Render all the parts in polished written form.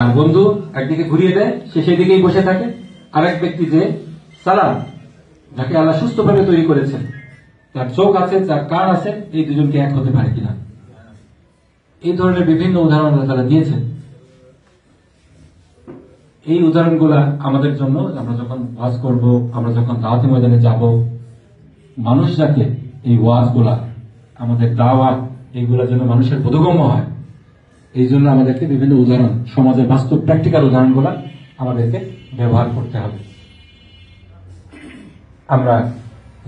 আর বন্ধু একদিকে ঘুরিয়ে দেয়, সে সেদিকেই বসে থাকে। আর এক ব্যক্তি যে সালাম, যাকে আল্লাহ সুস্থভাবে তৈরি করেছেন, যার চোখ আছে, যার কান আছে, এই দুজনকে এক হতে পারে কিনা, এই ধরনের বিভিন্ন উদাহরণ তারা দিয়েছেন। এই উদাহরণগুলা আমাদের জন্য, আমরা যখন ওয়াজ করব, আমরা যখন দাওয়াতি ময়দানে যাব, মানুষ যাতে এই ওয়াজগুলা, আমাদের দাওয়াত, এইগুলা যেন মানুষের বোধগম্য হয়, এই জন্য আমাদেরকে বিভিন্ন উদাহরণ, সমাজের বাস্তব প্র্যাকটিক্যাল উদাহরণগুলা আমাদেরকে ব্যবহার করতে হবে। আমরা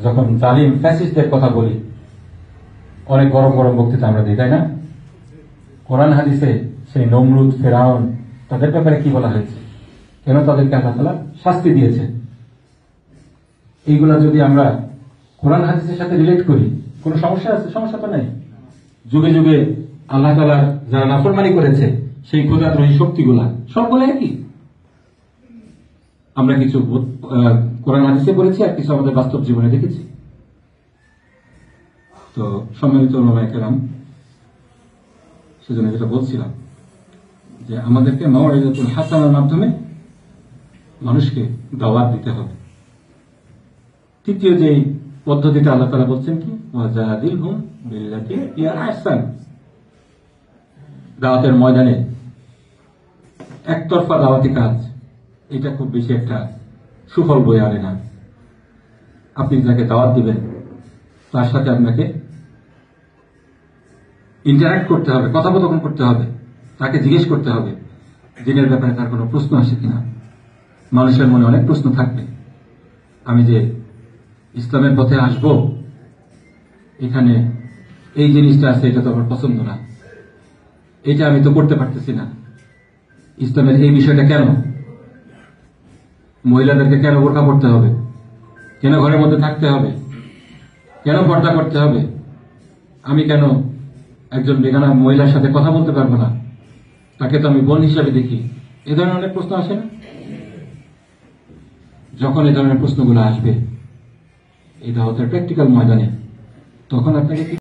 যখন জালিম ফ্যাসিস্টদের কথা বলি, অনেক গরম গরম বক্তৃতা আমরা দিই, তাই না? কোরআন হাদিসে সেই নমরুদ, ফেরাউন, তাদের ব্যাপারে কি বলা হয়েছে, কেন তাদেরকে আল্লাহ তাআলা শাস্তি দিয়েছে, এইগুলা যদি আমরা কোরআন হাদিসের সাথে রিলেট করি, কোন সমস্যা আছে? সমস্যা তো নাই। যুগে যুগে আল্লাহ তাআলার যারা নাফরমানি করেছে, সেই খোদাদ্রোহী শক্তিগুলা সবগুলো একই। আমরা কিছু কোরআন হাদিসে পড়েছি, আর কিছু আমাদের বাস্তব জীবনে দেখেছি। তো সম্মানিত ওলামায়ে কেরাম, সেজন্য যেটা বলছিলাম যে আমাদেরকে মাউইজাতুল হাসানার মাধ্যমে মানুষকে দাওয়াত দিতে হবে। তৃতীয় যে পদ্ধতিটা আল্লাহ তাআলা বলছেন কি, ওয়াজাদিলহুম বিল্লাতী হিয়া আহসান। দাওয়াতের ময়দানে একতরফা দাওয়াতি কাজ, এটা খুব বেশি একটা সুফল বয়ে আনে না। আপনি যাকে দাওয়াত দিবেন, তার সাথে আপনাকে ইন্টারাক্ট করতে হবে, কথোপকথন করতে হবে, তাকে জিজ্ঞেস করতে হবে দিনের ব্যাপারে তার কোনো প্রশ্ন আসে কিনা। মানুষের মনে অনেক প্রশ্ন থাকবে, আমি যে ইসলামের পথে আসব, এখানে এই জিনিসটা আছে, এটা তো আমার পছন্দ না, এটা আমি তো করতে পারতেছি না, ইসলামের এই বিষয়টা কেন, মহিলাদেরকে কেন বোরকা পড়তে হবে, কেন ঘরের মধ্যে থাকতে হবে, কেন পর্দা করতে হবে, আমি কেন একজন বেগানা মহিলার সাথে কথা বলতে পারবো না, তাকে তো আমি বোন হিসাবে দেখি। এ ধরনের অনেক প্রশ্ন আসে না? যখন এই ধরনের প্রশ্নগুলো আসবে এই দাওয়াতের প্র্যাকটিক্যাল ময়দানে, তখন আপনাকে